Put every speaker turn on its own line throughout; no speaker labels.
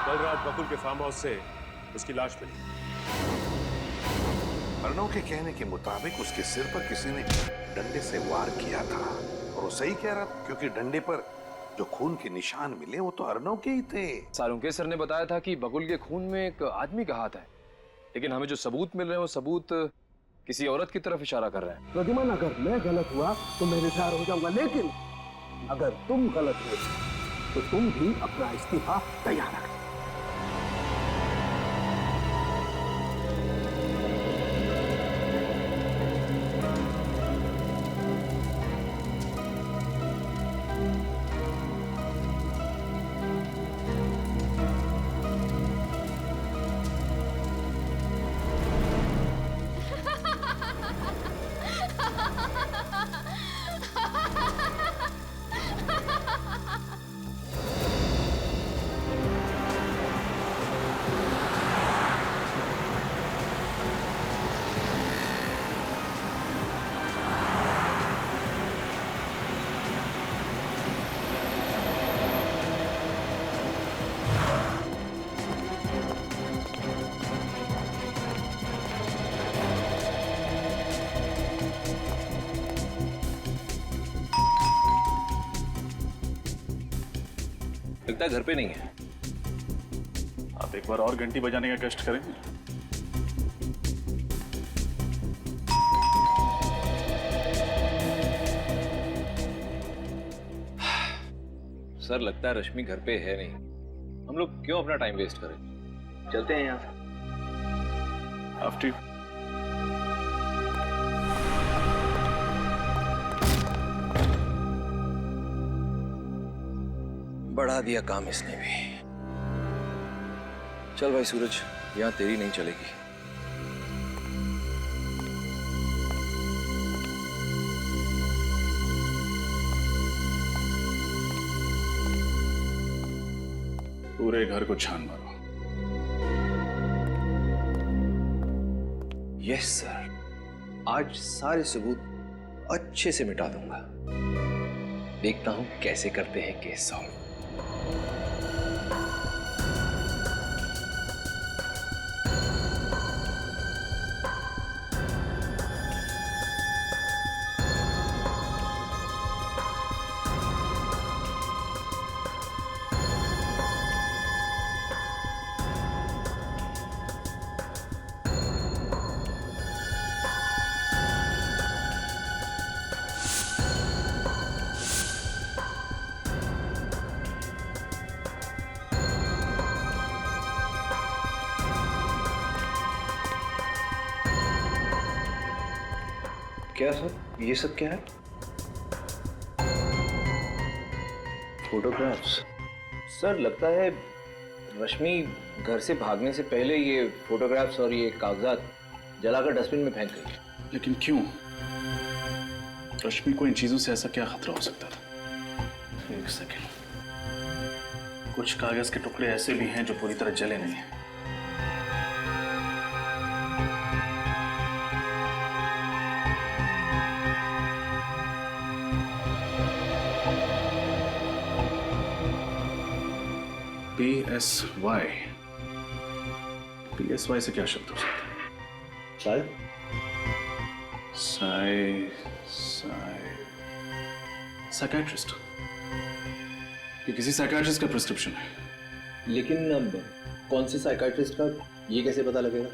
कल रात बकुल के फार्म हाउस से उसकी लाश मिली।
अर्णव के कहने के मुताबिक उसके सिर पर किसी ने डंडे से वार किया था, और वो सही कह रहा था, क्योंकि डंडे पर जो खून के निशान मिले वो तो अर्णव के ही थे।
सालुंके सर ने बताया था कि बकुल के खून में एक आदमी का हाथ है, लेकिन हमें जो सबूत मिल रहे हैं वो सबूत किसी औरत की तरफ इशारा कर रहे हैं।
प्रद्युमन, अगर मैं गलत हुआ तो मैं रिटायर हो जाऊंगा, लेकिन अगर तुम गलत हुए तो तुम भी अपना इस्तीफा तैयार रखो।
लगता है घर पे नहीं है।
आप एक बार और घंटी बजाने का कष्ट करेंगे?
सर लगता है रश्मि घर पे है नहीं। हम लोग क्यों अपना टाइम वेस्ट करें, चलते हैं यहाँ से।
आफ्टर
बढ़ा दिया काम इसने भी। चल भाई सूरज, यहाँ तेरी नहीं चलेगी।
पूरे घर को छान मारो।
यस सर, आज सारे सबूत अच्छे से मिटा दूंगा। देखता हूं कैसे करते हैं केस सॉल्व। क्या सर, ये सब क्या है? फोटोग्राफ्स। सर लगता है रश्मि घर से भागने से पहले ये फोटोग्राफ्स और ये कागजात जलाकर डस्टबिन में फेंक गई।
लेकिन क्यों? रश्मि को इन चीजों से ऐसा क्या खतरा हो सकता था? एक सेकेंड, कुछ कागज के टुकड़े ऐसे भी हैं जो पूरी तरह जले नहीं हैं। PSY। PSY से क्या शब्द हो सकता है?
शायद
साइकियाट्रिस्ट। ये किसी साइकियाट्रिस्ट का प्रिस्क्रिप्शन है।
लेकिन अब कौन से साइकाइट्रिस्ट का, ये कैसे पता लगेगा?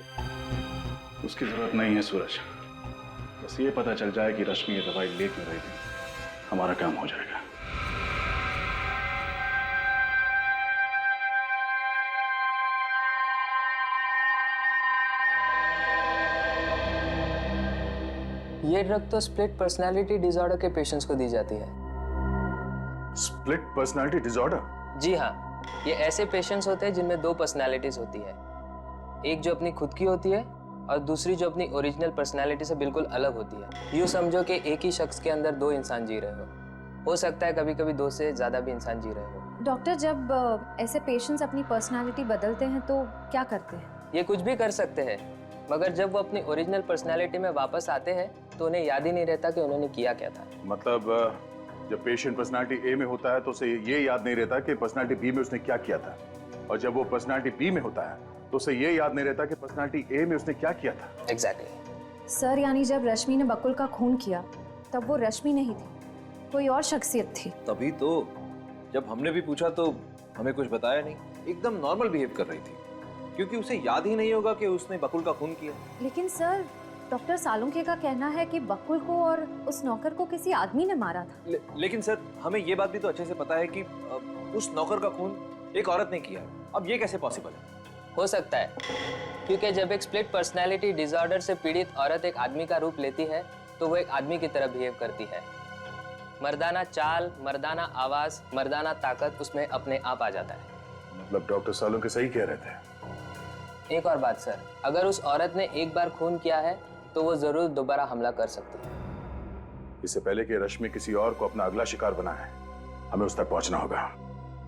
उसकी जरूरत नहीं है सूरज, बस ये पता चल जाए कि रश्मि ये दवाई ले क्यों रही थी, हमारा काम हो जाएगा।
ये ड्रग तो स्प्लिट पर्सनालिटी डिसऑर्डर के पेशेंट्स को दी जाती है।
Split personality disorder?
जी हाँ, ये ऐसे पेशेंट्स होते हैं जिनमें दो पर्सनालिटीज होती है, एक जो अपनी खुद की होती है और दूसरी जो अपनी ओरिजिनल पर्सनालिटी से बिल्कुल अलग होती है। यूँ समझो कि एक ही शख्स के अंदर दो इंसान जी रहे हो सकता है कभी कभी दो से ज़्यादा भी इंसान जी रहे हो।
डॉक्टर, जब ऐसे पेशेंट्स अपनी पर्सनालिटी बदलते हैं तो क्या करते हैं?
ये कुछ भी कर सकते हैं, मगर जब वो अपनी ओरिजिनल पर्सनालिटी में वापस आते हैं तो उन्हें याद ही नहीं रहता कि उन्होंने किया क्या था।
मतलब जब पेशेंट पर्सनालिटी ए में होता है तो उसे ये याद नहीं रहता कि पर्सनालिटी बी में उसने क्या किया था, और जब वो पर्सनालिटी बी में होता है तो उसे ये याद नहीं रहता कि पर्सनालिटी ए में उसने क्या किया था।
एग्जैक्टली।
सर यानी जब रश्मि ने बकुल का खून किया तब वो रश्मि नहीं थी, कोई और शख्सियत थी।
तभी तो जब हमने भी पूछा तो हमें कुछ बताया नहीं, एकदम नॉर्मल बिहेव कर रही थी, क्योंकि उसे याद ही नहीं होगा कि उसने बकुल का खून किया।
लेकिन सर डॉक्टर सालुंखे का कहना है कि बकुल को और उस नौकर को किसी आदमी ने मारा था।
लेकिन सर हमें ये बात भी तो अच्छे से पता है कि उस नौकर का खून एक औरत ने किया है। अब ये कैसे पॉसिबल है?
हो सकता है क्योंकि जब एक स्प्लिट पर्सनैलिटी डिसऑर्डर से पीड़ित औरत एक आदमी का रूप लेती है तो वो एक आदमी की तरह बिहेव करती है। मर्दाना चाल, मर्दाना आवाज, मर्दाना ताकत उसमें अपने आप आ जाता है।
मतलब डॉक्टर सालुंखे सही कह रहे थे।
एक और बात सर, अगर उस औरत ने एक बार खून किया है तो वो जरूर दोबारा हमला कर सकती है।
इससे पहले कि रश्मि किसी और को अपना अगला शिकार बनाए, हमें उस तक पहुंचना होगा।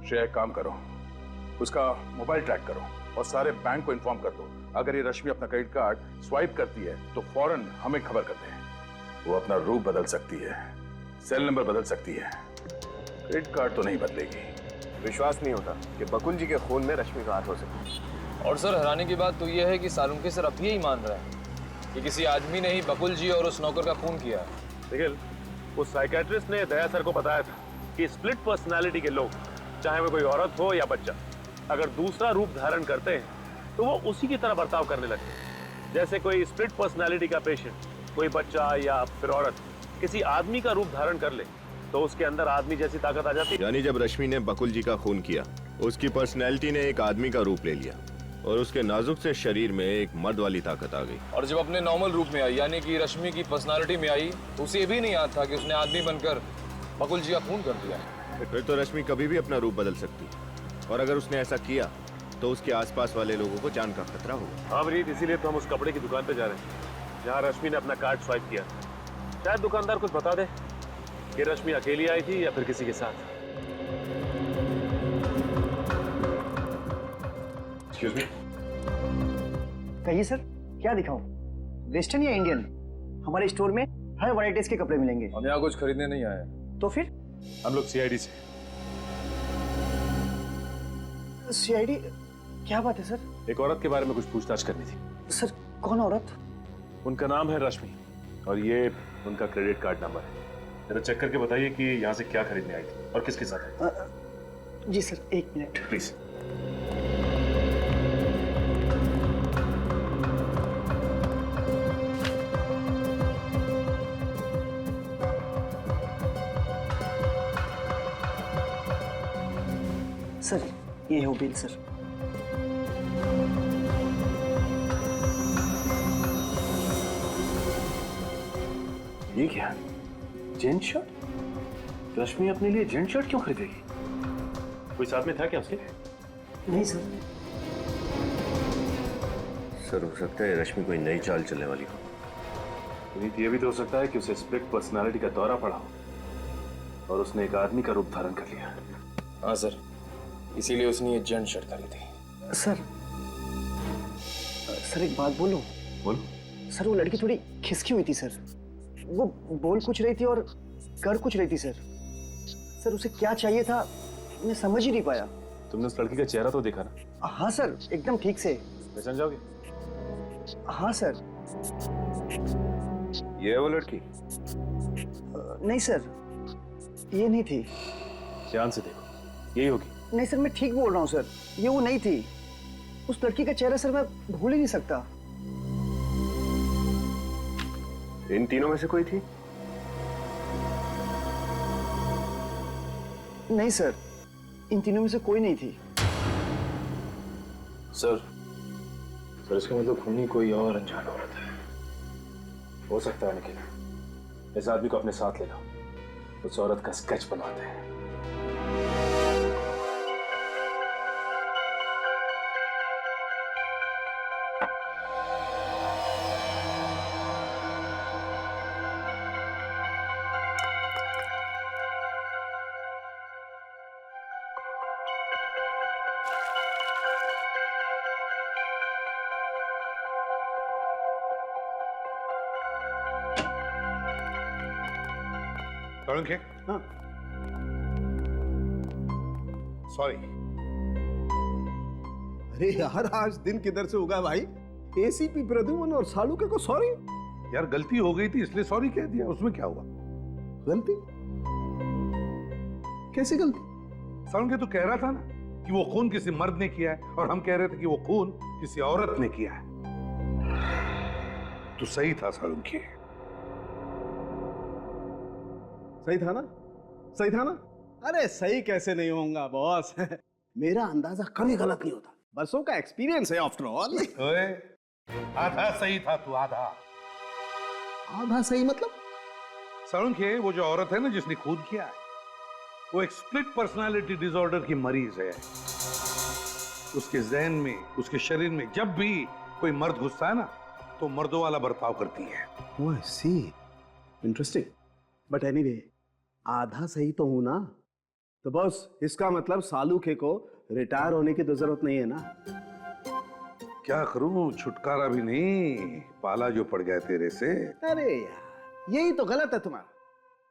श्रेया, एक काम करो, उसका मोबाइल ट्रैक करो और सारे बैंक को इन्फॉर्म कर दो। अगर ये रश्मि अपना क्रेडिट कार्ड स्वाइप करती है तो फौरन हमें खबर कर दे। वो अपना रूप बदल सकती है, सेल नंबर बदल सकती है, क्रेडिट कार्ड तो नहीं बदलेगी।
विश्वास नहीं होता कि बकुल जी के खून में रश्मि का हाथ हो सके।
और सर हैरानी की बात तो यह है कि सालुंखे सर अब यही मान रहे हैं कि किसी आदमी ने ही बकुल जी और उस नौकर का खून किया है।
लेकिन उस साइकेट्रिस्ट ने दया सर को बताया था कि स्प्लिट पर्सनालिटी के लोग, चाहे वो कोई औरत हो या बच्चा, अगर दूसरा रूप धारण करते हैं तो वो उसी की तरह बर्ताव करने लगते हैं। जैसे कोई स्प्लिट पर्सनालिटी का पेशेंट, कोई बच्चा या फिर औरत किसी आदमी का रूप धारण कर ले तो उसके अंदर आदमी जैसी ताकत आ जाती है।
यानी जब रश्मि ने बकुल जी का खून किया, उसकी पर्सनैलिटी ने एक आदमी का रूप ले लिया और उसके नाजुक से शरीर में एक मर्द वाली ताकत आ गई।
और जब अपने नॉर्मल रूप में आई, यानी कि रश्मि की पर्सनालिटी में आई, तो उसे भी नहीं याद था कि उसने आदमी बनकर बकुल जी का खून कर दिया।
फिर तो रश्मि कभी भी अपना रूप बदल सकती, और अगर उसने ऐसा किया तो उसके आसपास वाले लोगों को जान का खतरा होगा।
हाँ वरीद, इसीलिए तो हम उस कपड़े की दुकान पे जा रहे हैं जहाँ रश्मि ने अपना कार्ड स्वाइप किया। शायद दुकानदार कुछ बता दे कि रश्मि अकेली आई थी या फिर किसी के साथ।
एक्सक्यूज मी,
कहिए सर, क्या दिखाऊं? वेस्टर्न या इंडियन? हमारे स्टोर में हर वैरायटीज के कपड़े मिलेंगे।
हम यहाँ कुछ खरीदने नहीं आए।
तो फिर
हम लोग सीआईडी से।
सीआईडी? क्या बात है सर?
एक औरत के बारे में कुछ पूछताछ करनी थी।
सर कौन औरत?
उनका नाम है रश्मि और ये उनका क्रेडिट कार्ड नंबर है। जरा चेक करके बताइए कि यहाँ से क्या खरीदने आई थी और किसके साथ आई।
जी सर, एक मिनट
प्लीज।
सर, ये हो बिल सर।
ये क्या, जेंट शर्ट? रश्मि अपने लिए जेंट शर्ट क्यों खरीदेगी? कोई साथ में था क्या उसके?
नहीं सर।
सर हो सकता है रश्मि कोई नई चाल चलने वाली हो।
ये भी तो हो सकता है कि उसे स्प्लिट पर्सनालिटी का दौरा पड़ा हो और उसने एक आदमी का रूप धारण कर लिया।
हाँ सर, इसीलिए उसने ये जेंट शर्ट खरीदी।
सर एक बात बोलूं?
बोलो।
सर वो लड़की थोड़ी खिसकी हुई थी सर। वो बोल कुछ रही थी और कर कुछ रही थी सर। सर उसे क्या चाहिए था मैं समझ ही नहीं पाया।
तुमने उस लड़की का चेहरा तो देखा ना?
हाँ सर, एकदम ठीक से।
पहचान जाओगे?
हाँ सर।
ये है वो लड़की?
नहीं सर, ये नहीं थी।
ध्यान से देखो, यही होगी।
नहीं सर, मैं ठीक बोल रहा हूँ सर, ये वो नहीं थी। उस लड़की का चेहरा सर मैं भूल ही नहीं सकता।
इन तीनों में से कोई थी?
नहीं सर, इन तीनों में से कोई नहीं थी।
सर इसका मतलब खूनी कोई और अनजान औरत है। हो सकता है निखिल, इस आदमी को अपने साथ ले लो, उस औरत का स्केच बनवाते हैं।
सालुंखे?
हाँ।
सॉरी,
अरे यार, आज दिन किधर से उगा भाई? एसीपी प्रद्युमन और सालुके को सॉरी।
यार गलती हो गई थी इसलिए सॉरी कह दिया, उसमें क्या हुआ?
गलती? कैसी गलती?
सालुके तो कह रहा था ना कि वो खून किसी मर्द ने किया है, और हम कह रहे थे कि वो खून किसी औरत ने किया है। तो सही था सालुके।
सही था ना? सही था ना? अरे सही कैसे नहीं होऊंगा बॉस? मेरा अंदाजा कभी गलत नहीं होता, बरसों का एक्सपीरियंस है आफ्टर ऑल।
ओए, आधा सही था तू, आधा।
आधा सही मतलब?
सालुके, वो जो औरत है ना जिसने खून किया है, वो एक स्प्लिट पर्सनालिटी डिसऑर्डर की मरीज है। उसके जहन में, उसके शरीर में जब भी कोई मर्द घुसता है ना, तो मर्दों वाला बर्ताव करती है।
ओह आई सी, इंटरेस्टिंग। बट एनीवे, आधा सही तो हूं ना? तो बॉस, इसका मतलब सालुके को रिटायर होने की तो जरूरत नहीं है ना?
क्या करूं, छुटकारा भी नहीं, पाला जो पड़ गया तेरे से।
अरे यार, यही तो गलत है तुम्हारा।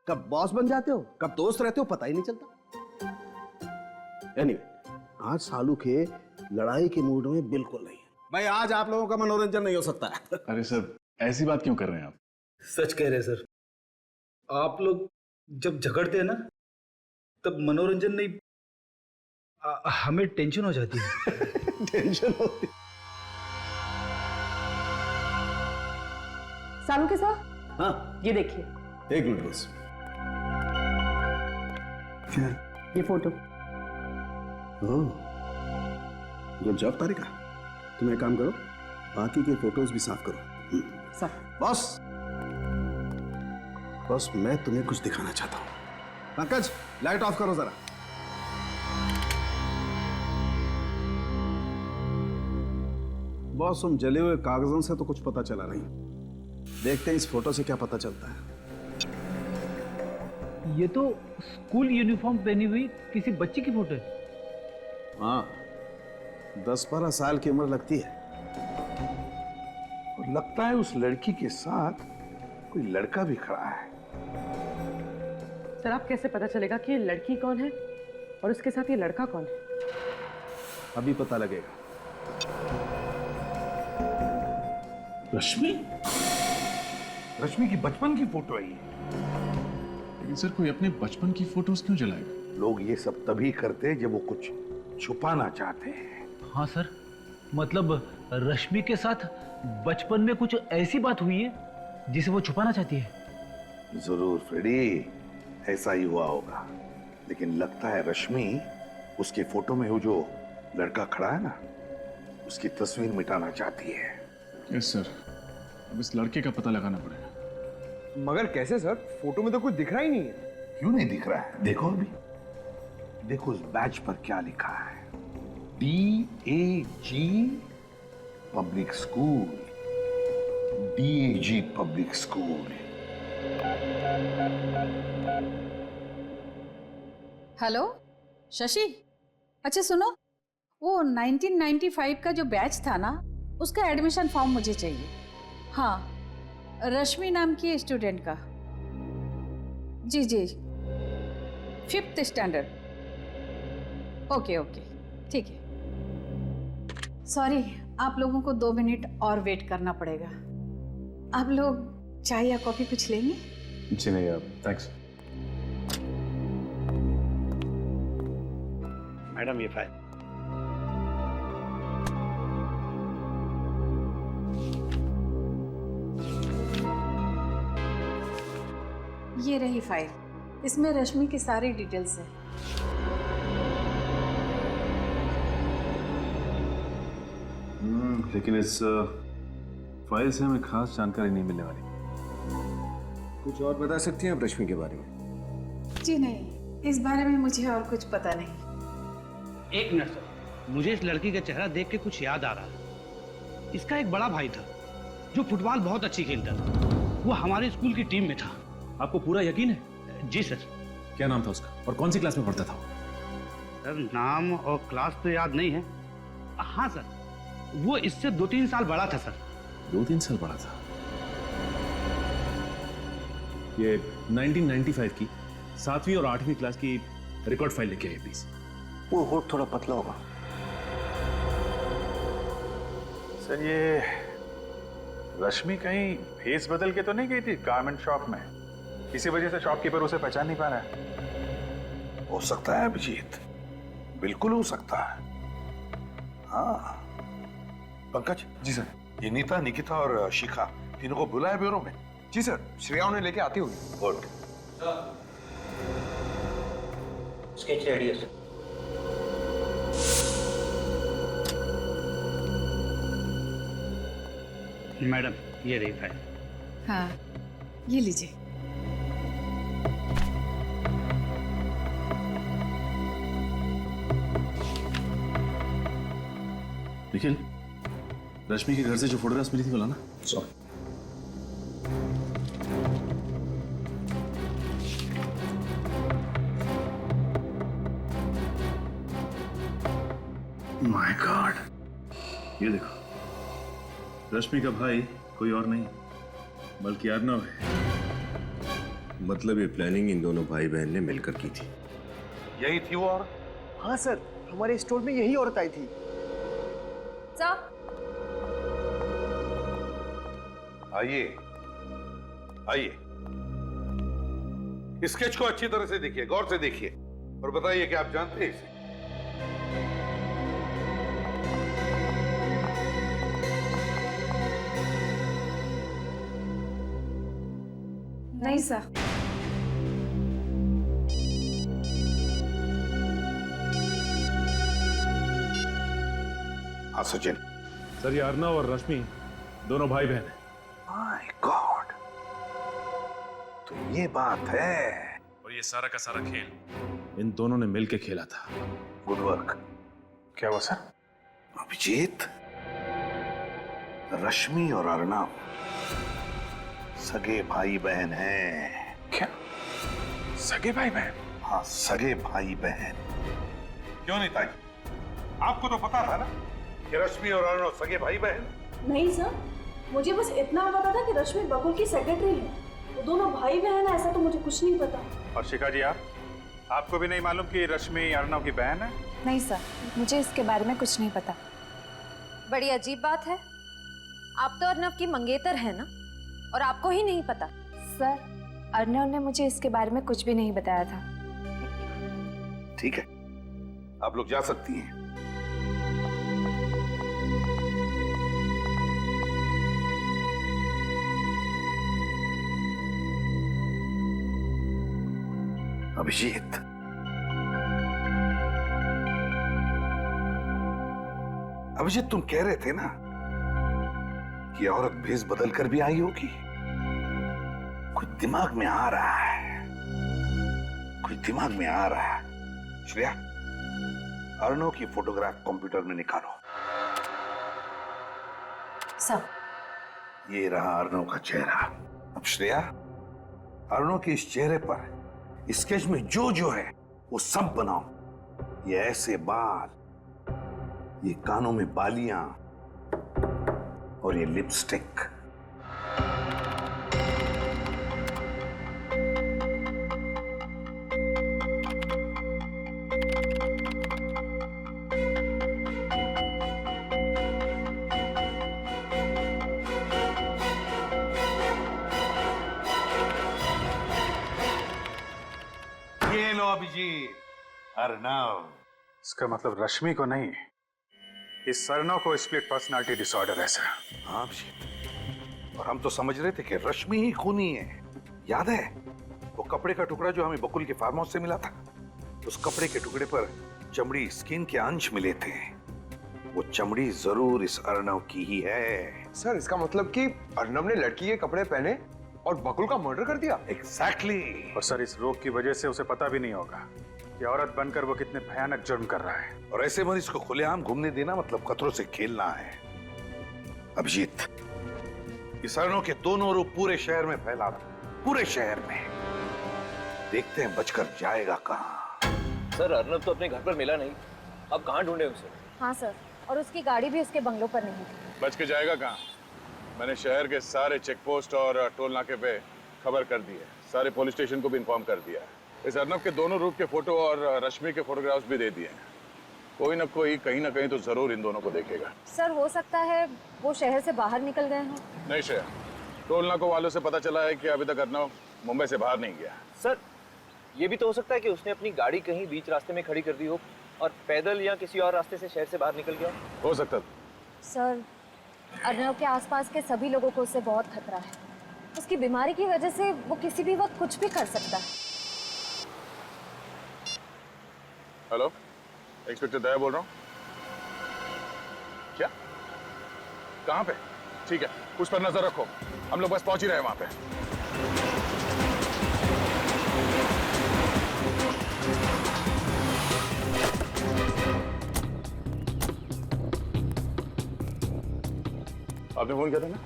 कब बॉस बन जाते हो, कब दोस्त रहते हो, पता ही नहीं चलता। एनीवे, आज सालुके लड़ाई के मूड में बिल्कुल नहीं है। भाई, आज आप लोगों का मनोरंजन नहीं हो सकता है।
अरे सर, ऐसी बात क्यों कर रहे हैं आप?
सच कह रहे हैं सर। आप लोग जब झगड़ते हैं ना, तब मनोरंजन नहीं, हमें टेंशन हो जाती है।
टेंशन होती।
सालुके साहब,
हाँ,
ये देखिए।
एक मिनट बस। क्या?
ये फोटो।
गुड जॉब तारिका। तुम एक काम करो, बाकी के फोटोज भी साफ करो।
सर।
बॉस, मैं तुम्हें कुछ दिखाना चाहता हूँ। पंकज, लाइट ऑफ करो जरा। बॉस, तुम जले हुए कागजों से तो कुछ पता चला नहीं। देखते हैं इस फोटो से क्या पता चलता है।
ये तो स्कूल यूनिफॉर्म पहनी हुई किसी बच्ची की फोटो है।
हाँ, 10-12 साल की उम्र लगती है।
और लगता है उस लड़की के साथ कोई लड़का भी खड़ा है।
सर, आप कैसे पता चलेगा कि ये लड़की कौन है और उसके साथ ये लड़का कौन है?
अभी पता लगेगा।
रश्मि? रश्मि की बचपन की फोटो है ये।
लेकिन सर, कोई अपने बचपन की फोटोज क्यों जलाएगा?
लोग ये सब तभी करते हैं जब वो कुछ छुपाना चाहते हैं।
हाँ सर, मतलब रश्मि के साथ बचपन में कुछ ऐसी बात हुई है जिसे वो छुपाना चाहती है।
जरूर फ्रेडी, ऐसा ही हुआ होगा। लेकिन लगता है रश्मि उसके फोटो में वो जो लड़का खड़ा है ना, उसकी तस्वीर मिटाना चाहती है।
यस सर, अब इस लड़के का पता लगाना पड़ेगा।
मगर कैसे सर? फोटो में तो कुछ दिख रहा ही नहीं है।
क्यों नहीं दिख रहा है? देखो अभी, देखो उस बैच पर क्या लिखा है। DAG public school, DAG public school.
Hello Shashi, अच्छा सुनो, वो 1995 का जो बैच था ना, उसका एडमिशन फॉर्म मुझे चाहिए। हाँ, रश्मि नाम की स्टूडेंट का। जी जी, 5th स्टैंडर्ड। ओके ओके, ठीक है। सॉरी, आप लोगों को 2 मिनट और वेट करना पड़ेगा। आप लोग चाय या कॉफी कुछ लेंगे?
जी नहीं यार, थैंक्स।
मैडम, ये फाइल।
ये रही फाइल, इसमें रश्मि की सारी डिटेल्स है।
लेकिन इस फाइल से हमें खास जानकारी नहीं मिलने वाली।
कुछ और बता सकती हैं आप रश्मि के बारे में?
जी नहीं, इस बारे में मुझे और कुछ पता नहीं।
एक मिनट सर, मुझे इस लड़की का चेहरा देख के कुछ याद आ रहा है। इसका एक बड़ा भाई था जो फुटबॉल बहुत अच्छी खेलता था। वो हमारे स्कूल की टीम में था।
आपको पूरा यकीन है?
जी सर।
क्या नाम था उसका और कौन सी क्लास में पढ़ता था?
सर, नाम और क्लास तो याद नहीं है। हाँ सर, वो इससे 2-3 साल बड़ा था सर।
2-3 साल बड़ा था। ये 1995 की 7वीं और 8वीं क्लास की रिकॉर्ड फाइल लेके आइए प्लीज।
वो होठ थोड़ा पतला होगा।
सर ये रश्मि कहीं भेस बदल के तो नहीं गई थी गारमेंट शॉप में? इसी वजह से शॉपकीपर उसे पहचान नहीं पा रहा है।
हो सकता है अभिजीत, बिल्कुल हो सकता है। हाँ पंकज।
जी सर।
ये नीता, निकिता और शिखा तीनों को बुलाया ब्यूरो में?
जी सर, श्रेया उन्हें लेके आती होगी।
गुड।
स्केच रेडी है सर।
मैडम ये रही फाइल।
हाँ ये लीजिए।
निखिल, रश्मि के घर से जो फोटोग्राफ्स मिली थी बोला ना?
सॉरी।
माय गॉड, ये देखो, रश्मि का भाई कोई और नहीं बल्कि अर्नव है।
मतलब ये प्लानिंग इन दोनों भाई बहन ने मिलकर की थी।
यही थी वो और?
हाँ सर, हमारे स्टोर में यही औरत आई थी।
आइए आइए, स्केच को अच्छी तरह से देखिए, गौर से देखिए और बताइए कि आप जानते हैं इसे?
नहीं सर।
हाँ सचिन।
सर ये अर्नव और रश्मि दोनों भाई बहन हैं।
माय गॉड, तो ये बात है।
और ये सारा का सारा खेल इन दोनों ने मिलकर खेला था।
Good work.
क्या हुआ सर?
अभिजीत, रश्मि और अर्नव सगे भाई बहन हैं।
क्या सगे भाई बहन?
हाँ सगे भाई बहन। क्यों नहीं ताई, आपको तो पता था ना कि रश्मि और अर्नव सगे भाई बहन?
नहीं सर, मुझे बस इतना पता था कि रश्मि बकुल की सेक्रेटरी है। वो दोनों भाई बहन है ऐसा तो मुझे कुछ नहीं पता।
और शिखा जी आपको भी नहीं मालूम कि रश्मि अर्नव की बहन है?
नहीं सर, मुझे इसके बारे में कुछ नहीं पता। बड़ी अजीब बात है, आप तो अर्नव की मंगेतर है ना, और आपको ही नहीं पता?
सर, अर्नव ने मुझे इसके बारे में कुछ भी नहीं बताया था।
ठीक है, आप लोग जा सकती हैं। अभिजीत, अभिजीत तुम कह रहे थे ना कि औरत भेस बदल कर भी आई होगी। कुछ दिमाग में आ रहा है, कुछ दिमाग में आ रहा है। श्रेया, अर्नव की फोटोग्राफ कंप्यूटर में निकालो।
सब
ये रहा अर्नव का चेहरा। अब श्रेया, अर्नव के इस चेहरे पर स्केच में जो जो है वो सब बनाओ। ये ऐसे बाल, ये कानों में बालियां और ये लिपस्टिक। ये लो अभिजीत, अर्नव।
इसका मतलब रश्मि को नहीं, इस अर्नव को स्प्लिट पर्सनालिटी डिसऑर्डर है सर।
हाँ अभिजीत, और हम तो समझ रहे थे कि रश्मि ही खूनी है। याद है वो कपड़े का टुकड़ा जो हमें बकुल के फार्म हाउस से मिला था? उस कपड़े के टुकड़े पर चमड़ी, स्किन के अंश मिले थे। वो चमड़ी जरूर इस अर्नव की ही है।
सर इसका मतलब कि अर्नव ने लड़की के कपड़े पहने और बकुल का मर्डर कर दिया?
एग्जैक्टली।
और सर इस रोग की वजह से उसे पता भी नहीं होगा कि औरत बनकर वो कितने भयानक जुर्म कर रहा है।
और ऐसे मरीज को खुलेआम घूमने देना मतलब खतरों से खेलना है। अभिजीत, इस अर्नव के दोनों रूप पूरे शहर में फैला दो, पूरे शहर में। देखते हैं बचकर जाएगा कहाँ।
सर अर्नव तो अपने घर पर मिला नहीं, अब कहाँ ढूंढे उसे?
हाँ सर, और उसकी गाड़ी भी उसके बंगलों पर नहीं थी।
बच के जाएगा कहाँ? मैंने शहर के सारे चेक पोस्ट और टोल नाके पे खबर कर दी है, सारे पुलिस स्टेशन को भी इन्फॉर्म कर दिया है। इस अर्नव के दोनों रूप के फोटो और रश्मि के फोटोग्राफ्स भी दे दिए हैं। कोई ना कोई कहीं ना कहीं तो जरूर इन दोनों को देखेगा।
सर हो सकता है वो शहर से बाहर निकल गए हों।
नहीं श्रेया, टोल नाको वालों से पता चला है कि अभी तक अर्नव मुंबई से बाहर नहीं गया।
सर ये भी तो हो सकता है कि उसने अपनी गाड़ी कहीं बीच रास्ते में खड़ी कर दी हो और पैदल या किसी और रास्ते से शहर से बाहर निकल गया
हो सकता।
सर अर्नव के आसपास के सभी लोगों को उससे बहुत खतरा है। उसकी बीमारी की वजह से वो किसी भी वक्त कुछ भी कर सकता है।
हेलो, इंस्पेक्टर दया बोल रहा हूँ। क्या? कहाँ पे? ठीक है, उस पर नजर रखो, हम लोग बस पहुंच ही रहे हैं वहां पे। आपने फोन किया था ना?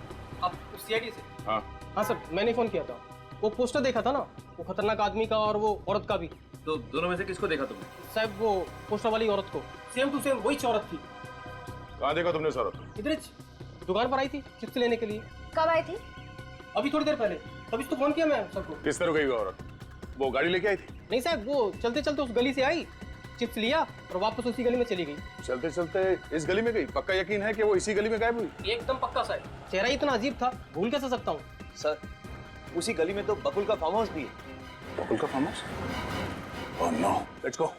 आप सीआईडी से?
हाँ
हाँ सर, मैंने फोन किया था। वो पोस्टर देखा था ना, वो खतरनाक आदमी का और वो औरत का भी।
तो दोनों में से किसको देखा तुमने?
साहब वो पोस्टर वाली औरत को, सेम टू सेम वही औरत थी।
कहाँ देखा तुमने उस औरत को?
इधर दुकान पर आई थी चिप्स लेने के लिए।
कब आई थी?
अभी थोड़ी देर पहले, तभी तो फोन किया मैं सबको।
किस तरह गई वो औरत? वो गाड़ी लेके आई थी?
नहीं साहब, वो चलते चलते उस गली से आई, चिप्स लिया और वापस उसी गली में चली गई।
चलते चलते इस गली में गई? पक्का यकीन है कि वो इसी गली में गायब हुई?
एकदम पक्का साहब, चेहरा इतना अजीब था, भूल कैसे सकता हूँ।
सर उसी गली में तो बकुल का फार्म हाउस भी है।
बकुल का farm house? Oh no, let's go.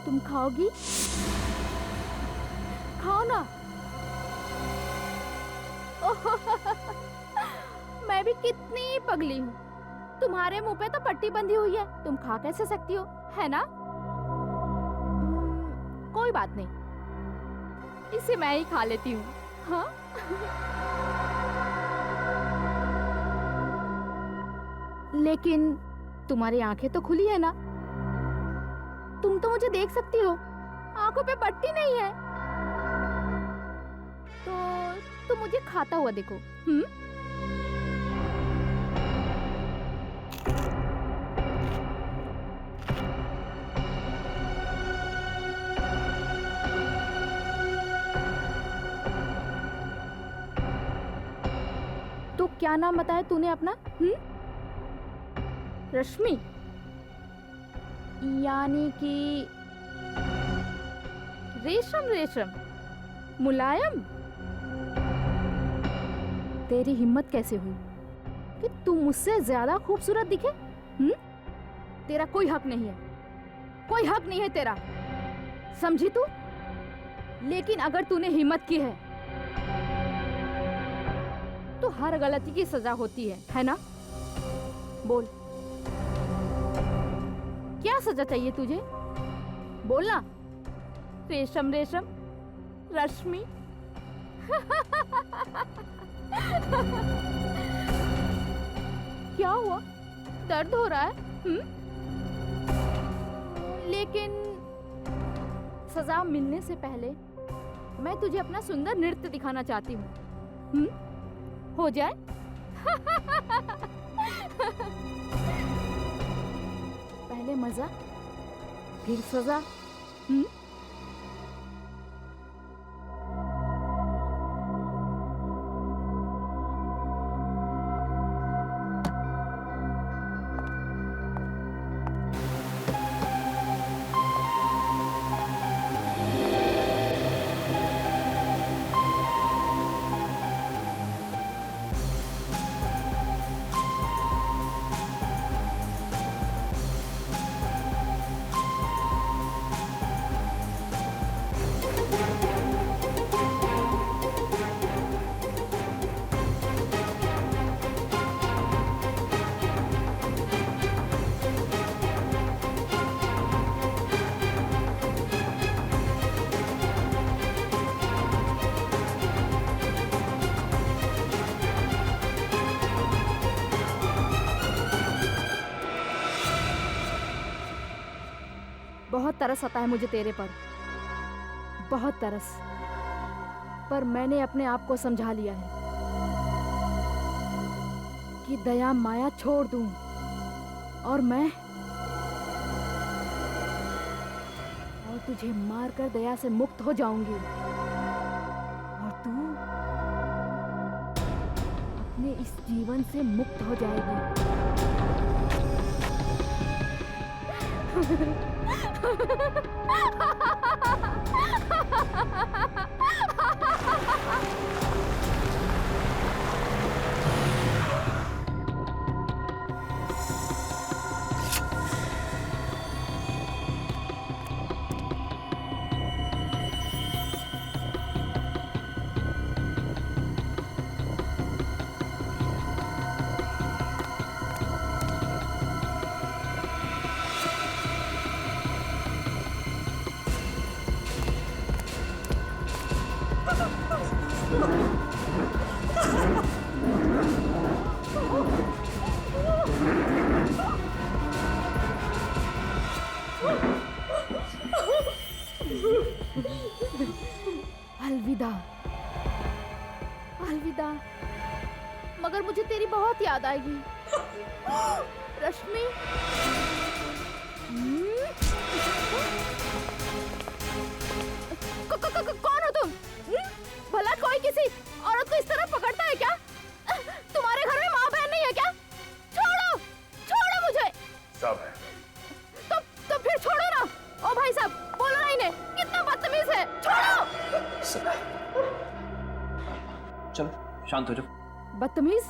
तुम खाओगी? खाओ ना। मैं भी कितनी पगली हूँ, तुम्हारे मुंह पे तो पट्टी बंधी हुई है, तुम खा कैसे सकती हो, है ना? कोई बात नहीं, इसे मैं ही खा लेती हूँ। हाँ? लेकिन तुम्हारी आंखें तो खुली है ना, तुम तो मुझे देख सकती हो, आंखों पे पट्टी नहीं है, तो तुम मुझे खाता हुआ देखो। तो क्या नाम बताया तूने अपना? रश्मि, यानी कि रेशम रेशम, मुलायम। तेरी हिम्मत कैसे हुई कि तू मुझसे ज्यादा खूबसूरत दिखे? तेरा कोई हक नहीं है, कोई हक नहीं है तेरा, समझी तू? लेकिन अगर तूने हिम्मत की है तो हर गलती की सजा होती है ना? बोल, क्या सजा चाहिए तुझे? बोलना। रेशम रेशम, रश्मि। क्या हुआ? दर्द हो रहा है? लेकिन सजा मिलने से पहले मैं तुझे अपना सुंदर नृत्य दिखाना चाहती हूँ। हो जाए? पहले मजा, फिर सजा। बहुत तरस आता है मुझे तेरे पर, बहुत तरस। पर मैंने अपने आप को समझा लिया है कि दया माया छोड़ दूं और मैं और तुझे मारकर दया से मुक्त हो जाऊंगी और तू अपने इस जीवन से मुक्त हो जाएगी। अलविदा, अलविदा। मगर मुझे तेरी बहुत याद आएगी रश्मि। कौन हो तुम? भला कोई किसी औरत को इस तरह पकड़ता है क्या? तुम्हारे घर में माँ बहन नहीं है क्या? छोड़ो, छोड़ो मुझे।
सब है।
तो फिर छोड़ो ना। ओ भाई साहब, बोलो ना इन्हें, कितना बदतमीज है। छोड़ो।
चलो शांत हो जाओ।
बदतमीज?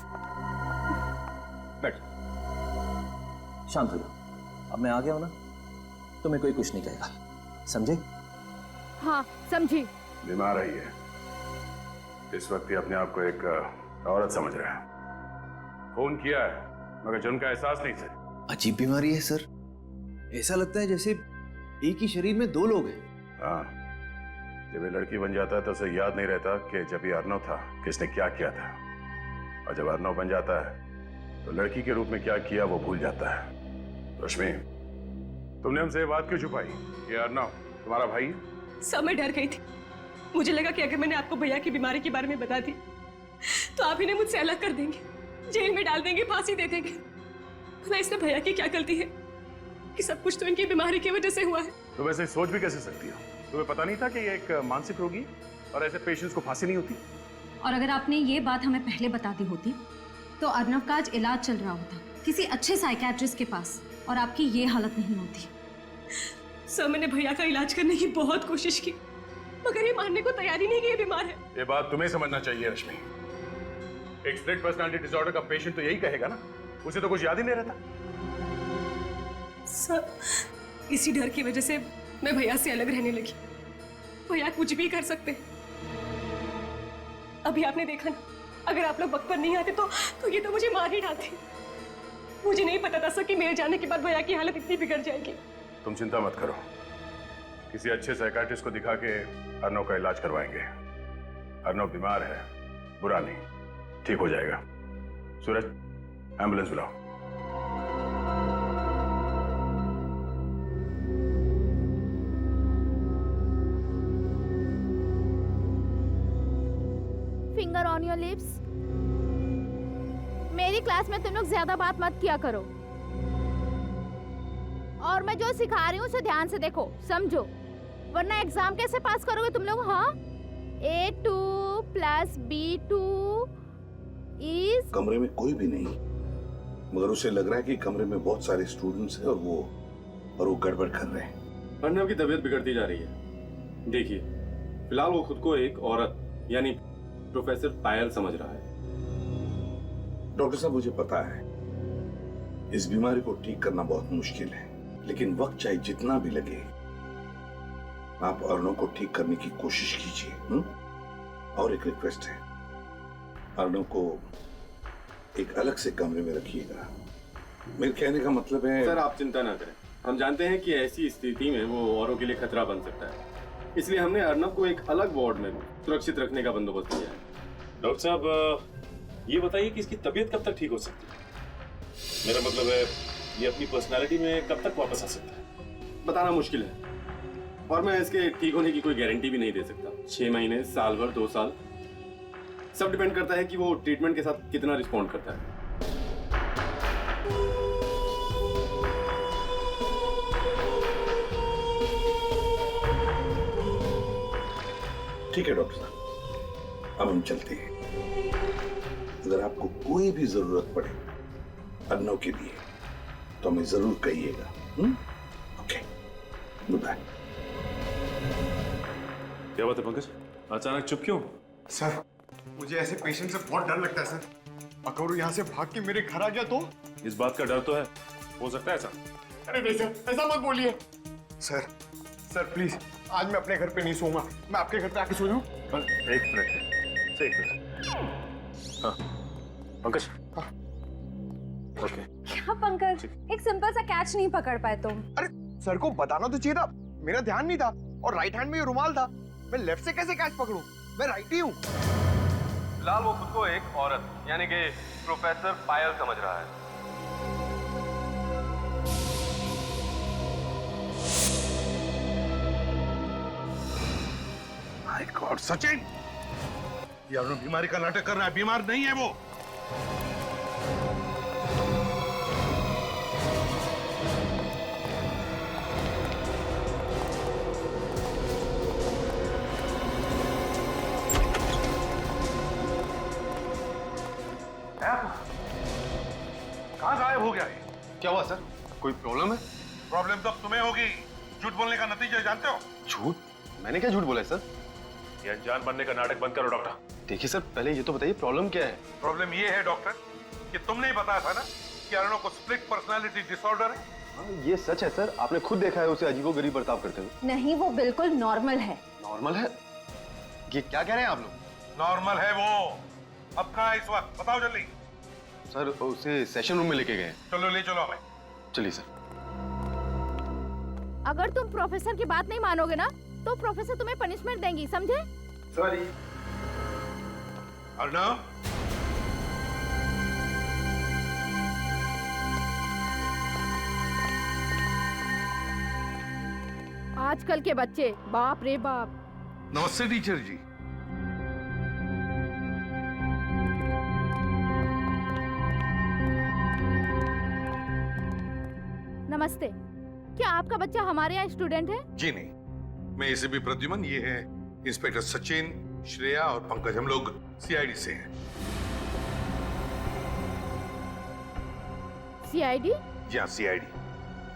बैठ, शांत हो जाओ। अब मैं आ गया हूं ना, तुम्हें कोई कुछ नहीं कहेगा, समझे?
हाँ समझी।
बीमार रही है, इस वक्त ही अपने आप को एक औरत समझ रहा है। खून किया है मगर जुर्म का एहसास नहीं से।
अजीब बीमारी है सर, ऐसा लगता है जैसे एक ही शरीर में दो लोग हैं।
हाँ, जब ये लड़की बन जाता है तो उसे याद नहीं रहता कि जब ये अर्नव था किसने क्या किया था, और जब अर्नव बन जाता है तो लड़की के रूप में क्या किया वो भूल जाता है। रश्मि, तुमने हमसे ये बात क्यों छुपाई? ये अर्नव तुम्हारा भाई है?
सब मैं डर गई थी। मुझे लगा कि अगर मैंने आपको भैया की बीमारी के बारे में बता दी तो आप इन्हें मुझसे अलग कर देंगे, जेल में डाल देंगे, फांसी दे देंगे। भला इसमें भैया की क्या गलती है कि सब कुछ तो इनकी बीमारी की वजह से हुआ है।
तो वैसे सोच भी कैसे सकती हो? तुम्हें पता नहीं था कि ये एक मानसिक रोगी और ऐसे पेशेंट्स को फांसी नहीं होती?
और अगर आपने ये बात हमें पहले बता दी होती तो अर्नव का आज इलाज चल रहा होता किसी अच्छे साइकियाट्रिस्ट के पास, और आपकी ये हालत नहीं होती।
सर, मैंने भैया का इलाज करने की बहुत कोशिश की मगर ये मानने को तैयार ही नहीं कि ये बीमार है।
ये बात तुम्हें समझना चाहिए रश्मि। एक स्प्लिट पर्सनालिटी डिसऑर्डर का पेशेंट तो यही कहेगा ना, उसे तो कुछ याद ही नहीं रहता।
सर, इसी डर की वजह से मैं भैया से अलग रहने लगी। भैया कुछ भी कर सकते हैं। अभी आपने देखा ना, अगर आप लोग वक्त पर नहीं आते तो ये तो मुझे मार ही डालते। मुझे नहीं पता था सर कि मेरे जाने के बाद भैया की हालत इतनी बिगड़ जाएगी।
तुम चिंता मत करो, किसी अच्छे साइकियाट्रिस्ट को दिखा के अर्नव का इलाज करवाएंगे। अर्नव बीमार है, बुरा नहीं, ठीक हो जाएगा। सूरज, एम्बुलेंस बुलाओ।
Finger on your lips. मेरी क्लास में तुम लोग ज्यादा बात मत किया करो, और मैं जो सिखा रही हूँ उसे ध्यान से देखो, समझो, वरना एग्जाम कैसे पास करोगे तुम लोग? हाँ, A2 + B2 इज।
कमरे में कोई भी नहीं, मगर उसे लग रहा है कि कमरे में बहुत सारे स्टूडेंट्स हैं और वो गड़बड़ कर रहे हैं।
अर्नव की तबीयत बिगड़ती जा रही है। देखिए, फिलहाल वो खुद को एक औरत यानी प्रोफेसर पायल समझ रहा है।
डॉक्टर साहब, मुझे पता है इस बीमारी को ठीक करना बहुत मुश्किल है, लेकिन वक्त चाहे जितना भी लगे आप अर्नव को ठीक करने की कोशिश कीजिए। और एक रिक्वेस्ट है, अर्नव को एक अलग से कमरे में रखिएगा। मेरे कहने का मतलब है।
सर, आप चिंता ना करें, हम जानते हैं कि ऐसी स्थिति में वो औरों के लिए खतरा बन सकता है, इसलिए हमने अर्नव को एक अलग वार्ड में सुरक्षित रखने का बंदोबस्त किया है।
डॉक्टर साहब, ये बताइए कि इसकी तबीयत कब तक ठीक हो सकती है? मेरा मतलब है, ये अपनी पर्सनालिटी में कब तक वापस आ सकता है?
बताना मुश्किल है, और मैं इसके ठीक होने की कोई गारंटी भी नहीं दे सकता। 6 महीने, साल भर, 2 साल, सब डिपेंड करता है कि वो ट्रीटमेंट के साथ कितना रिस्पॉन्ड करता है।
ठीक है डॉक्टर साहब, अब हम चलते हैं। अगर आपको कोई भी जरूरत पड़े अर्नव के लिए तो हमें जरूर कहिएगा। Okay, goodbye.
क्या बात है पंकज, अचानक चुप क्यों?
सर, मुझे ऐसे पेशेंट से बहुत डर लगता है सर। अगर वो यहाँ से भाग के मेरे घर आ गया तो?
इस बात का डर तो है, हो सकता है ऐसा।
अरे नहीं सर, ऐसा मत बोलिए। सर प्लीज, आज मैं अपने घर पे नहीं सोऊंगा। मैं आपके घर पे आके सो जाऊं?
एक मिनट। हाँ पंकज। ओके।
क्या पंकज, एक सिंपल सा कैच नहीं पकड़ पाए तुम?
अरे सर को बताना तो चाहिए था, मेरा ध्यान नहीं था, और राइट हैंड में ये रुमाल था। मैं लेफ्ट से कैसे कैच पकड़ूं? मैं राइट ही हूँ।
फिलहाल वो खुद को एक औरत यानी कि प्रोफेसर पायल समझ रहा है।
माय गॉड सचिन, ये अर्नव बीमारी का नाटक कर रहा है, बीमार नहीं है वो। कहाँ गायब हो गया है?
क्या हुआ सर, कोई प्रॉब्लम है?
प्रॉब्लम तो तुम्हें होगी, झूठ बोलने का नतीजा जानते हो?
झूठ? मैंने क्या झूठ बोला है सर?
ये अनजान बनने का नाटक बंद करो डॉक्टर।
देखिए सर, पहले ये तो बताइए प्रॉब्लम क्या है?
प्रॉब्लम ये है डॉक्टर कि तुमने ही बताया था ना कि अर्नव को स्प्लिट पर्सनालिटी डिसऑर्डर है।
ये सच है सर, आपने खुद देखा है उसे अजीबोगरीब बर्ताव करते हुए।
नहीं, वो बिल्कुल नॉर्मल है।
नॉर्मल है? ये क्या कह रहे हैं आप लोग?
नॉर्मल है वो। अब कहाँ है इस वक्त, बताओ जल्दी।
सर उसे सेशन रूम में लेके गए।
चलो ले चलो हमें।
चलिए सर।
अगर तुम प्रोफेसर की बात नहीं मानोगे ना तो प्रोफेसर तुम्हें पनिशमेंट देंगी, समझे?
सॉरी।
अर्नव,
आजकल के बच्चे, बाप रे बाप।
नमस्ते टीचर जी।
नमस्ते, क्या आपका बच्चा हमारे यहाँ स्टूडेंट है?
जी नहीं, मैं एसीपी प्रद्युमन, ये है इंस्पेक्टर सचिन, श्रेया और पंकज। हम लोग सीआईडी से हैं।
सीआईडी?
जी हाँ, सीआईडी।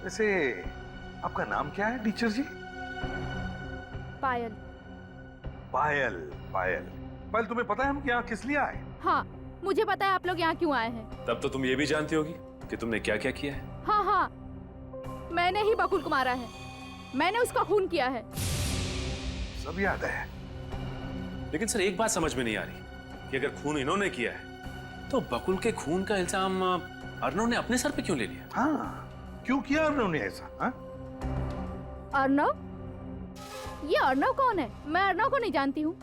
वैसे आपका नाम क्या है टीचर जी?
पायल।
पायल। पायल, पायल तुम्हें पता है हम यहाँ किस लिए आए?
हाँ, मुझे पता है आप लोग यहाँ क्यों आए हैं।
तब तो तुम ये भी जानती होगी कि तुमने क्या क्या किया है।
हाँ हाँ, मैंने ही बकुल को मारा है, मैंने उसका खून किया है।
सब याद है।
लेकिन सर एक बात समझ में नहीं आ रही कि अगर खून इन्होंने किया है तो बकुल के खून का इल्जाम अर्नव ने अपने सर पे क्यों ले लिया?
हाँ, क्यों किया अर्नव ने ऐसा? हाँ?
अर्नव? ये अर्नव कौन है? मैं अर्नव को नहीं जानती हूँ।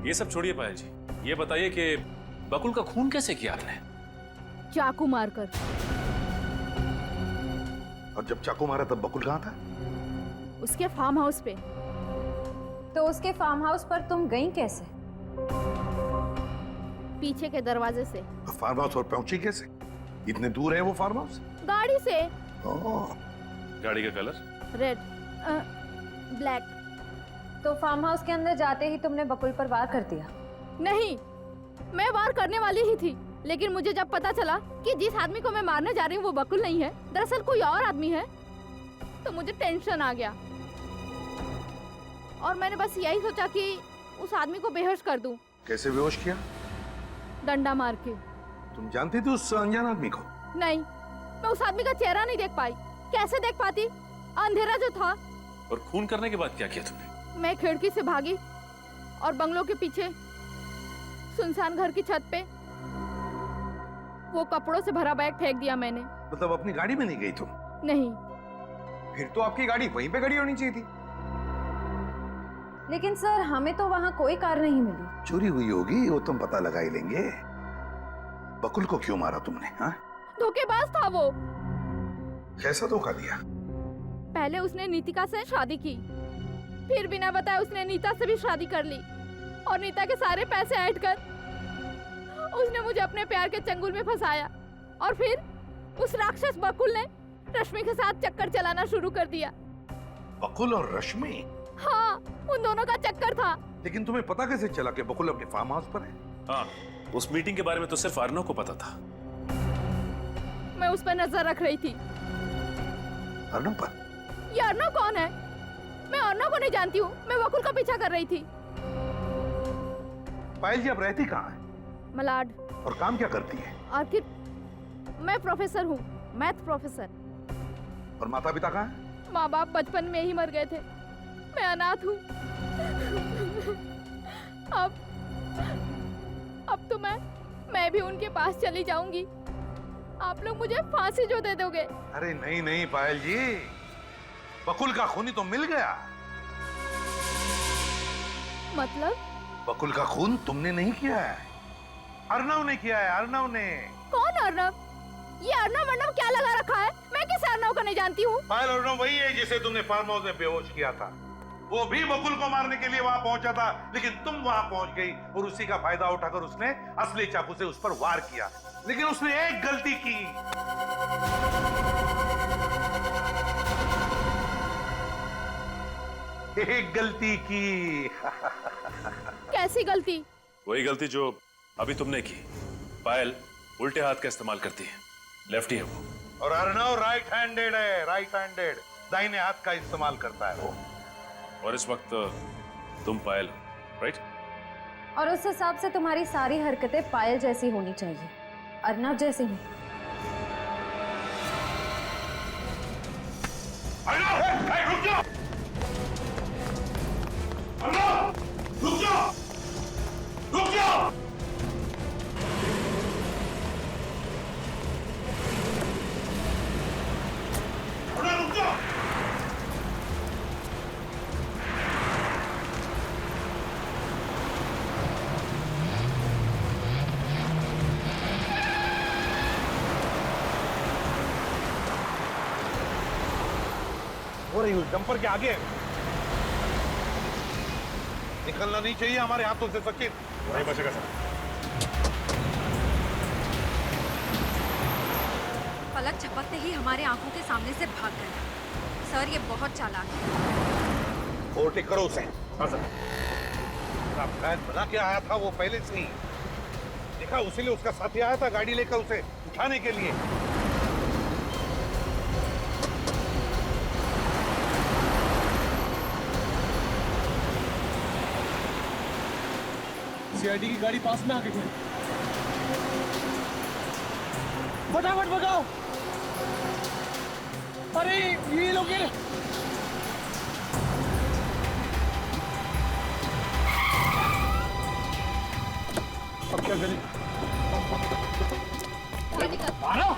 ये सब छोड़िए पायल जी, ये बताइए कि बकुल का खून कैसे किया आपने?
चाकू मारकर।
और जब चाकू मारा तब बकुल कहाँ था?
उसके फार्म हाउस पे।
तो उसके फार्म हाउस पर तुम गई कैसे?
पीछे के दरवाजे से।
फार्म हाउस और पहुंची कैसे? इतने दूर है वो फार्म हाउस?
गाड़ी से।
गाड़ी का कलर?
Red, black.
तो फार्म हाउस के अंदर जाते ही तुमने बकुल पर वार कर दिया?
नहीं, मैं वार करने वाली ही थी, लेकिन मुझे जब पता चला कि जिस आदमी को मैं मारने जा रही हूँ वो बकुल नहीं है, दरअसल कोई और आदमी है, तो मुझे टेंशन आ गया और मैंने बस यही सोचा कि उस आदमी को बेहोश कर दूं।
कैसे बेहोश किया?
डंडा मार के।
तुम जानती थी उस अनजान आदमी को?
नहीं, मैं उस आदमी का चेहरा नहीं देख पाई। कैसे देख पाती, अंधेरा जो था।
और खून करने के बाद क्या किया तुमने?
मैं खिड़की से भागी और बंगलों के पीछे सुनसान घर की छत पे वो कपड़ों से भरा बैग फेंक दिया मैंने।
मतलब अपनी गाड़ी में नहीं गई तुम?
नहीं।
फिर तो आपकी गाड़ी वहीं पे खड़ी होनी चाहिए थी।
लेकिन सर, हमें तो वहाँ कोई कार नहीं मिली।
चोरी हुई होगी, वो तुम पता लगा ही लेंगे। बकुल को क्यों मारा तुमने? हाँ?
धोखेबाज था वो।
कैसा धोखा दिया?
पहले उसने नीतिका से शादी की, फिर बिना बताए उसने नीता से भी शादी कर ली और नीता के सारे पैसे ऐड कर उसने मुझे अपने प्यार के चंगुल में फंसाया। और फिर उस राक्षस बकुल ने रश्मि के साथ चक्कर चलाना शुरू कर दिया।
बकुल और रश्मि?
हाँ, उन दोनों का चक्कर था।
लेकिन तुम्हें पता कैसे चला कि बकुल अपने फार्म हाउस पर है?
हाँ, उस मीटिंग के बारे में तो सिर्फ अर्नव को पता था।
मैं उस पर नजर रख रही थी।
अर्नव पर?
ये अर्नव कौन है? मैं अर्नव को नहीं जानती हूँ, मैं बकुल का पीछा कर रही थी।
पायल जी अब रहती कहाँ है?
मलाड।
और काम क्या करती है?
आखिर मैं प्रोफेसर हूँ, मैथ प्रोफेसर।
और माता पिता कहाँ है?
माँ बाप बचपन में ही मर गए थे, मैं अनाथ हूँ। अब तो मैं भी उनके पास चली जाऊंगी। आप लोग मुझे फांसी जो दे दोगे।
अरे नहीं नहीं पायल जी, बकुल का खूनी तो मिल गया।
मतलब?
बकुल का खून तुमने नहीं किया है, अर्नव ने किया है, अर्नव ने।
कौन अर्नव? ये अर्नव क्या लगा रखा है? मैं किस अर्नव को नहीं जानती हूँ।
पायल, अर्नव वही है जिसे तुमने फार्म हाउस में बेहोश किया था। वो भी बकुल को मारने के लिए वहां पहुंचा था, लेकिन तुम वहां पहुंच गई और उसी का फायदा उठाकर उसने असली चाकू से उस पर वार किया। लेकिन उसने एक गलती की। एक गलती की।
कैसी गलती?
वही गलती जो अभी तुमने की। पायल उल्टे हाथ का इस्तेमाल करती है, लेफ्टी है वो।
और अर्नव राइट हैंडेड है, राइट हैंडेड, दाहिने हाथ का इस्तेमाल करता है वो।
और इस वक्त तुम पायल हो, राइट?
और उस हिसाब से तुम्हारी सारी हरकतें पायल जैसी होनी चाहिए, अर्नव जैसी नहीं।
रुक जाओ! अर्नव! रुक जाओ! रुक जाओ! अर्नव, रुक जाओ! हो रही हूँ डंपर के आगे। निकलना नहीं चाहिए हमारे हाथों से सचिन।
वही बचेगा सर।
पलक झपकते ही हमारे आंखों के सामने से भाग गया। सर ये बहुत चालाक है।
ओवरटेक करो उसे। हाँ सर। प्लान बना के आया था वो पहले से ही। देखा, उसी लिए उसका साथी आया था गाड़ी लेकर उसे उठाने के लिए।
सीआईडी की गाड़ी पास में आ गई है। फटाफट भगाओ। अरे ये लोग अब क्या करें? मारो।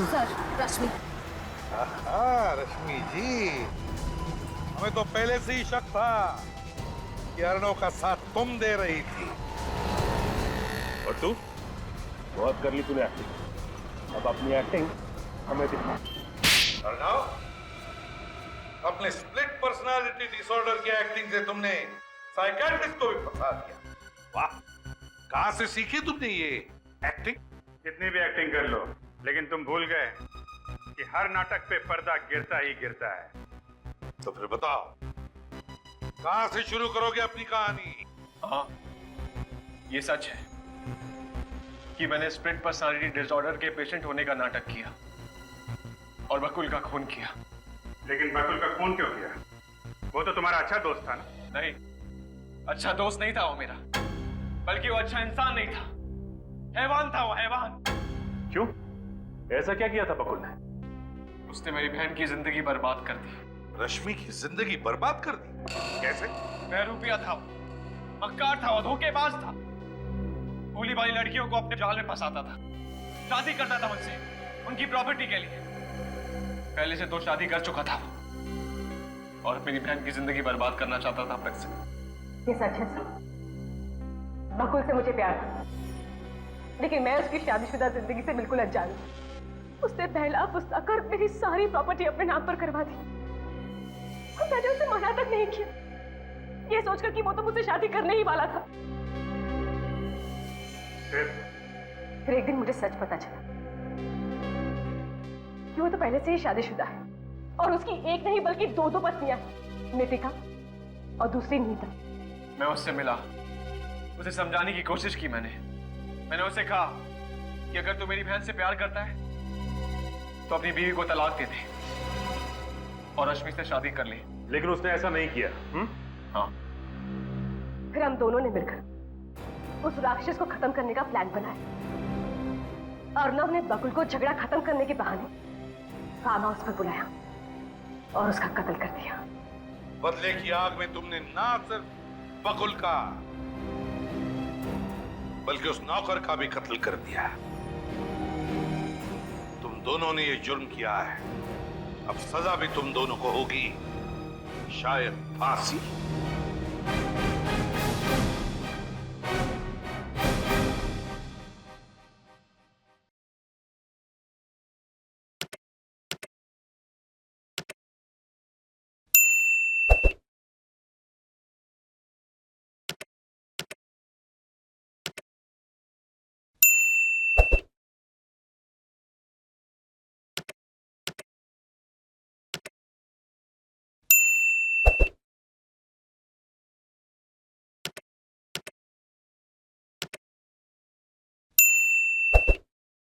सर, रश्मि।
रश्मि जी, हमें तो पहले से ही शक था कि अर्नव का साथ तुम दे रही थी।
और तू? बहुत कर ली तूने एक्टिंग, अब अपनी एक्टिंग हमें दिखा।
अर्नव, अपने स्प्लिट पर्सनालिटी डिसऑर्डर की एक्टिंग से तुमने साइकियाट्रिस्ट को भी फंसा दिया। वाह, कहां से सीखी तुमने ये एक्टिंग?
कितनी भी एक्टिंग कर लो, लेकिन तुम भूल गए कि हर नाटक पे पर्दा गिरता ही गिरता है।
तो फिर बताओ, कहां से शुरू करोगे अपनी कहानी?
हाँ, ये सच है कि मैंने स्प्लिट पर्सनालिटी डिसऑर्डर के पेशेंट होने का नाटक किया और बकुल का खून किया।
लेकिन बकुल का खून क्यों किया? वो तो तुम्हारा अच्छा दोस्त था ना?
नहीं, अच्छा दोस्त नहीं था वो मेरा, बल्कि वो अच्छा इंसान नहीं था, हैवान था वो, हैवान।
क्यों? ऐसा क्या किया था बकुल ने?
उसने मेरी बहन की जिंदगी बर्बाद कर दी।
रश्मि की जिंदगी बर्बाद कर दी? कैसे?
बहरूपिया था वो, मक्कार था वो, धोखेबाज था, भोली भाली लड़कियों को अपने जाल में फंसाता था, शादी करता था मुझसे उनकी प्रॉपर्टी के लिए। पहले से 2 शादी कर चुका था वो, और मेरी बहन की जिंदगी बर्बाद करना चाहता था अब तक से।
ये सच है सर। बकुल से मुझे प्यार था, लेकिन मैं उसकी शादीशुदा जिंदगी से बिल्कुल अनजान हूँ। उसने पहला फुसला कर मेरी सारी प्रॉपर्टी अपने नाम पर करवा दी और मैंने उसे मना तक नहीं किया, ये सोचकर कि वो तो मुझसे शादी करने ही वाला था। फिर एक दिन मुझे सच पता चला कि वो तो पहले से ही शादीशुदा है और उसकी एक नहीं बल्कि दो पत्नियां हैं, नितिका और दूसरी नीता।
मैं उससे मिला, उसे समझाने की कोशिश की मैंने उसे कहा कि अगर तू मेरी बहन से प्यार करता है तो अपनी बीवी को तलाक दे दे और रश्मि से शादी कर ले।
लेकिन उसने ऐसा नहीं किया।
हाँ।
फिर हम दोनों ने मिलकर उस राक्षस को खत्म करने का प्लान बनाया। अर्नव ने बकुल को झगड़ा खत्म करने के बहाने फार्म हाउस पर बुलाया और उसका कत्ल कर दिया।
बदले की आग में तुमने ना सिर्फ बकुल का बल्कि उस नौकर का भी कत्ल कर दिया। तुम दोनों ने ये जुर्म किया है, अब सजा भी तुम दोनों को होगी, शायद फांसी।